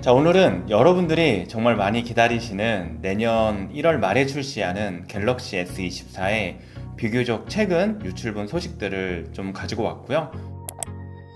자, 오늘은 여러분들이 정말 많이 기다리시는 내년 1월 말에 출시하는 갤럭시 S24의 비교적 최근 유출분 소식들을 좀 가지고 왔고요.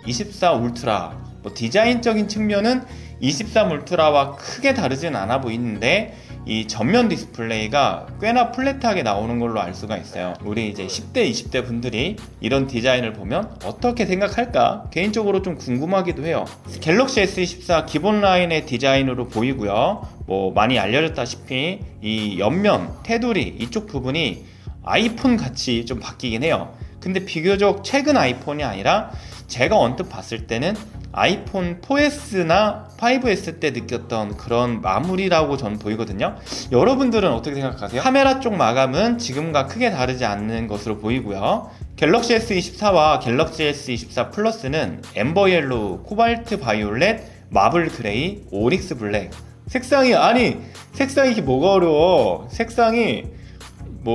24 울트라, 디자인적인 측면은 23 울트라와 크게 다르진 않아 보이는데 이 전면 디스플레이가 꽤나 플랫하게 나오는 걸로 알 수가 있어요. 우리 이제 10대, 20대 분들이 이런 디자인을 보면 어떻게 생각할까? 개인적으로 좀 궁금하기도 해요. 갤럭시 S24 기본 라인의 디자인으로 보이고요. 많이 알려졌다시피 이 옆면, 테두리 이쪽 부분이 아이폰 같이 좀 바뀌긴 해요. 근데 비교적 최근 아이폰이 아니라 제가 언뜻 봤을 때는 아이폰 4S나 5S 때 느꼈던 그런 마무리라고 저는 보이거든요. 여러분들은 어떻게 생각하세요? 카메라 쪽 마감은 지금과 크게 다르지 않는 것으로 보이고요. 갤럭시 S24와 갤럭시 S24 플러스는 엠버 옐로우, 코발트 바이올렛, 마블 그레이, 오닉스 블랙. 색상이 이게 뭐가 어려워. 색상이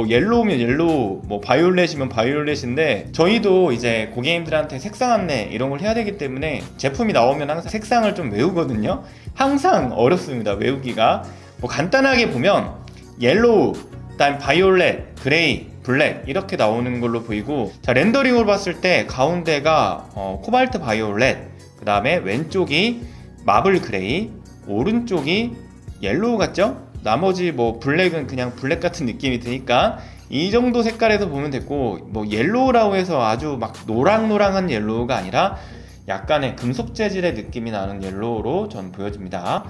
옐로우면 옐로우, 바이올렛이면 바이올렛인데 저희도 이제 고객님들한테 색상 안내 이런 걸 해야 되기 때문에 제품이 나오면 항상 색상을 좀 외우거든요. 항상 어렵습니다, 외우기가. 간단하게 보면 옐로우, 그다음 바이올렛, 그레이, 블랙 이렇게 나오는 걸로 보이고, 자, 렌더링으로 봤을 때 가운데가 코발트 바이올렛, 그 다음에 왼쪽이 마블 그레이, 오른쪽이 옐로우 같죠? 나머지 블랙은 그냥 블랙 같은 느낌이 드니까 이 정도 색깔에서 보면 됐고, 옐로우라고 해서 아주 막 노랑노랑한 옐로우가 아니라 약간의 금속 재질의 느낌이 나는 옐로우로 전 보여집니다.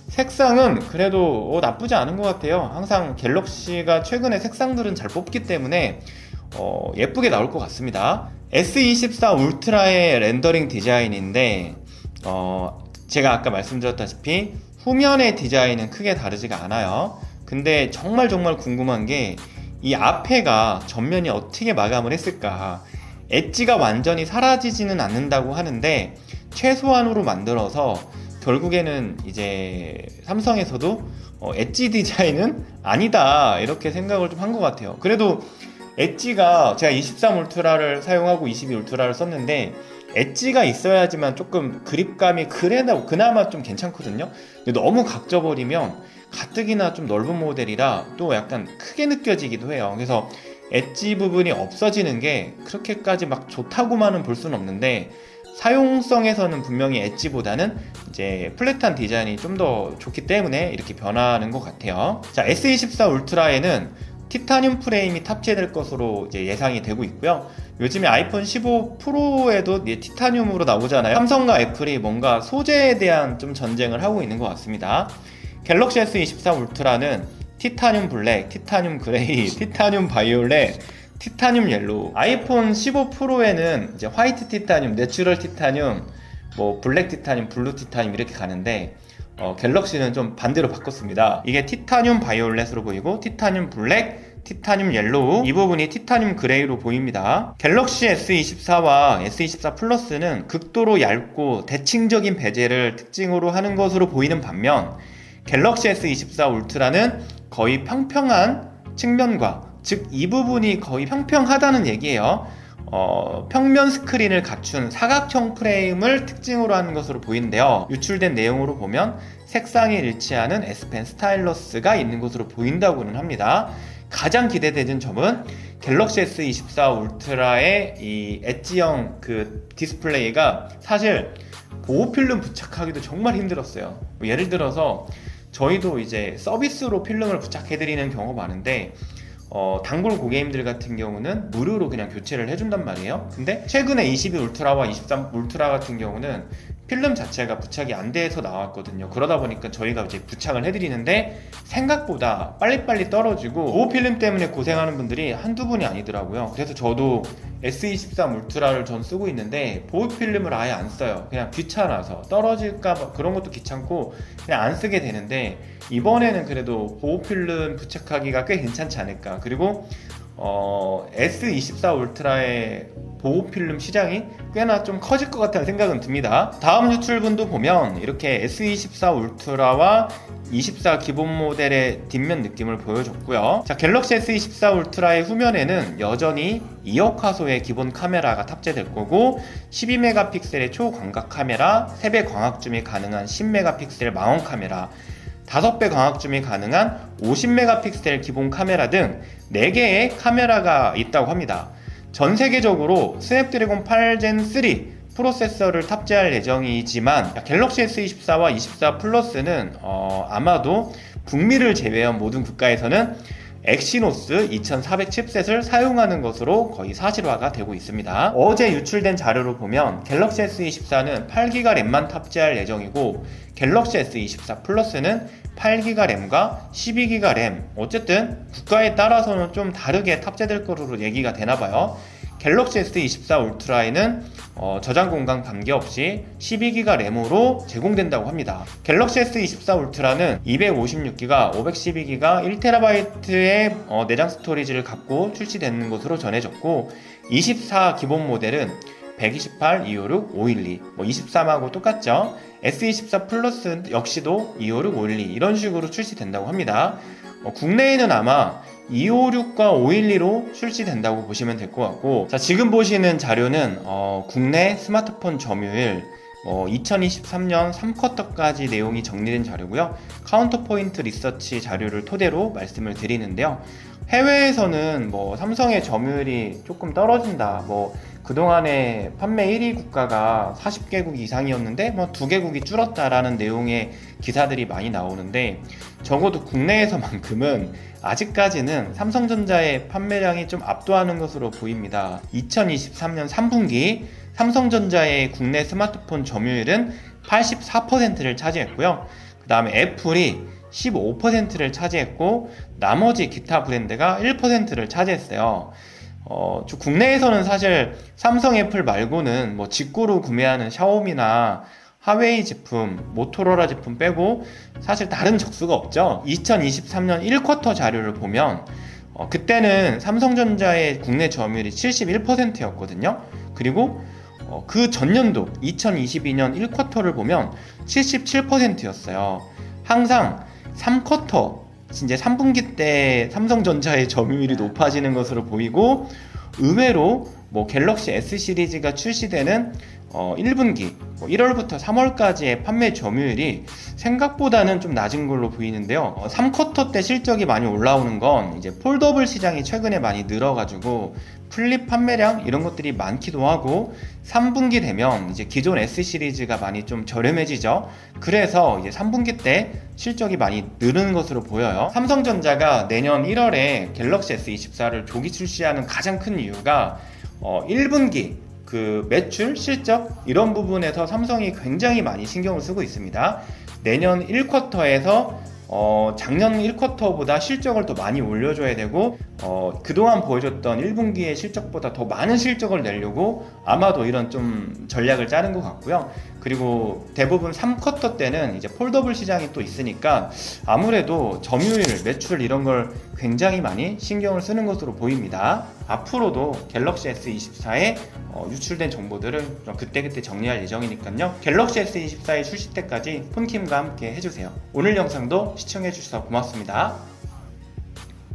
색상은 그래도 나쁘지 않은 것 같아요. 항상 갤럭시가 최근에 색상들은 잘 뽑기 때문에 예쁘게 나올 것 같습니다. S24 울트라의 렌더링 디자인인데 제가 아까 말씀드렸다시피 후면의 디자인은 크게 다르지가 않아요. 근데 정말 궁금한 게 이 앞에가 전면이 어떻게 마감을 했을까. 엣지가 완전히 사라지지는 않는다고 하는데 최소한으로 만들어서 결국에는 이제 삼성에서도 엣지 디자인은 아니다 이렇게 생각을 좀 한 것 같아요. 그래도 엣지가, 제가 23 울트라를 사용하고 22 울트라를 썼는데 엣지가 있어야지만 조금 그립감이 그나마 좀 괜찮거든요. 근데 너무 각져버리면 가뜩이나 좀 넓은 모델이라 또 약간 크게 느껴지기도 해요. 그래서 엣지 부분이 없어지는 게 그렇게까지 막 좋다고만은 볼 수는 없는데 사용성에서는 분명히 엣지보다는 이제 플랫한 디자인이 좀 더 좋기 때문에 이렇게 변하는 것 같아요. 자, S24 울트라에는 티타늄 프레임이 탑재될 것으로 이제 예상이 되고 있고요. 요즘에 아이폰 15 프로에도 티타늄으로 나오잖아요. 삼성과 애플이 뭔가 소재에 대한 좀 전쟁을 하고 있는 것 같습니다. 갤럭시 S24 울트라는 티타늄 블랙, 티타늄 그레이, 티타늄 바이올렛, 티타늄 옐로우. 아이폰 15 프로에는 이제 화이트 티타늄, 내추럴 티타늄, 블랙 티타늄, 블루 티타늄 이렇게 가는데 갤럭시는 좀 반대로 바꿨습니다. 이게 티타늄 바이올렛으로 보이고 티타늄 블랙, 티타늄 옐로우, 이 부분이 티타늄 그레이로 보입니다. 갤럭시 S24와 S24 플러스는 극도로 얇고 대칭적인 베젤을 특징으로 하는 것으로 보이는 반면 갤럭시 S24 울트라는 거의 평평한 측면과, 즉 이 부분이 거의 평평하다는 얘기예요. 평면 스크린을 갖춘 사각형 프레임을 특징으로 하는 것으로 보이는데요. 유출된 내용으로 보면 색상이 일치하는 S펜 스타일러스가 있는 것으로 보인다고는 합니다. 가장 기대되는 점은 갤럭시 S24 울트라의 이 엣지형 그 디스플레이가 사실 보호필름 부착하기도 정말 힘들었어요. 예를 들어서 저희도 이제 서비스로 필름을 부착해드리는 경우가 많은데 단골 고객님들 같은 경우는 무료로 그냥 교체를 해준단 말이에요. 근데 최근에 22 울트라와 23 울트라 같은 경우는 필름 자체가 부착이 안 돼서 나왔거든요. 그러다 보니까 저희가 이제 부착을 해드리는데 생각보다 빨리빨리 떨어지고 보호 필름 때문에 고생하는 분들이 한두 분이 아니더라고요. 그래서 저도 S23 울트라를 전 쓰고 있는데 보호 필름을 아예 안 써요. 그냥 귀찮아서 떨어질까 그런 것도 귀찮고 그냥 안 쓰게 되는데 이번에는 그래도 보호 필름 부착하기가 꽤 괜찮지 않을까. 그리고 S24 울트라의 보호필름 시장이 꽤나 좀 커질 것 같다는 생각은 듭니다. 다음 유출분도 보면 이렇게 S24 울트라와 24 기본 모델의 뒷면 느낌을 보여줬고요. 자, 갤럭시 S24 울트라의 후면에는 여전히 2억 화소의 기본 카메라가 탑재될 거고 12메가픽셀의 초광각 카메라, 3배 광학 줌이 가능한 10메가픽셀 망원 카메라, 5배 광학 줌이 가능한 50메가픽셀 기본 카메라 등 4개의 카메라가 있다고 합니다. 전 세계적으로 스냅드래곤 8젠 3 프로세서를 탑재할 예정이지만 갤럭시 S24와 24 플러스는 아마도 북미를 제외한 모든 국가에서는 엑시노스 2400 칩셋을 사용하는 것으로 거의 사실화가 되고 있습니다. 어제 유출된 자료로 보면 갤럭시 S24는 8기가 램만 탑재할 예정이고 갤럭시 S24 플러스는 8기가 램과 12기가 램, 어쨌든 국가에 따라서는 좀 다르게 탑재될 거로 얘기가 되나봐요. 갤럭시 S24 울트라에는 저장 공간 관계없이 12기가 램으로 제공된다고 합니다. 갤럭시 S24 울트라는 256기가, 512기가, 1TB의 내장 스토리지를 갖고 출시되는 것으로 전해졌고 24 기본 모델은 128, 256, 512, 23하고 똑같죠. S24 플러스 역시도 256, 512 이런 식으로 출시된다고 합니다. 국내에는 아마 256과 512로 출시된다고 보시면 될 것 같고, 자, 지금 보시는 자료는 국내 스마트폰 점유율 2023년 3쿼터까지 내용이 정리된 자료고요. 카운터 포인트 리서치 자료를 토대로 말씀을 드리는데요. 해외에서는 삼성의 점유율이 조금 떨어진다, 그동안에 판매 1위 국가가 40개국 이상이었는데 2개국이 줄었다라는 내용의 기사들이 많이 나오는데, 적어도 국내에서만큼은 아직까지는 삼성전자의 판매량이 좀 압도하는 것으로 보입니다. 2023년 3분기 삼성전자의 국내 스마트폰 점유율은 84%를 차지했고요. 그 다음에 애플이 15%를 차지했고 나머지 기타 브랜드가 1%를 차지했어요. 국내에서는 사실 삼성, 애플 말고는 직구로 구매하는 샤오미나 하웨이 제품, 모토로라 제품 빼고 사실 다른 적수가 없죠. 2023년 1쿼터 자료를 보면 그때는 삼성전자의 국내 점유율이 71%였거든요. 그리고 그 전년도 2022년 1쿼터를 보면 77%였어요. 항상 3쿼터, 이제 3분기 때 삼성전자의 점유율이 높아지는 것으로 보이고, 의외로 갤럭시 S 시리즈가 출시되는 1분기 1월부터 3월까지의 판매 점유율이 생각보다는 좀 낮은 걸로 보이는데요. 3쿼터 때 실적이 많이 올라오는 건 이제 폴더블 시장이 최근에 많이 늘어가지고 플립 판매량 이런 것들이 많기도 하고, 3분기 되면 이제 기존 S 시리즈가 많이 좀 저렴해지죠. 그래서 이제 3분기 때 실적이 많이 느는 것으로 보여요. 삼성전자가 내년 1월에 갤럭시 S24를 조기 출시하는 가장 큰 이유가 1분기 그 매출, 실적 이런 부분에서 삼성이 굉장히 많이 신경을 쓰고 있습니다. 내년 1쿼터에서 작년 1쿼터보다 실적을 더 많이 올려줘야 되고, 그동안 보여줬던 1분기의 실적보다 더 많은 실적을 내려고 아마도 이런 좀 전략을 짜는 것 같고요. 그리고 대부분 3쿼터 때는 이제 폴더블 시장이 또 있으니까 아무래도 점유율, 매출 이런 걸 굉장히 많이 신경을 쓰는 것으로 보입니다. 앞으로도 갤럭시 S24에 유출된 정보들을 그때그때 정리할 예정이니까요. 갤럭시 S24의 출시 때까지 폰킴과 함께 해주세요. 오늘 영상도 시청해주셔서 고맙습니다.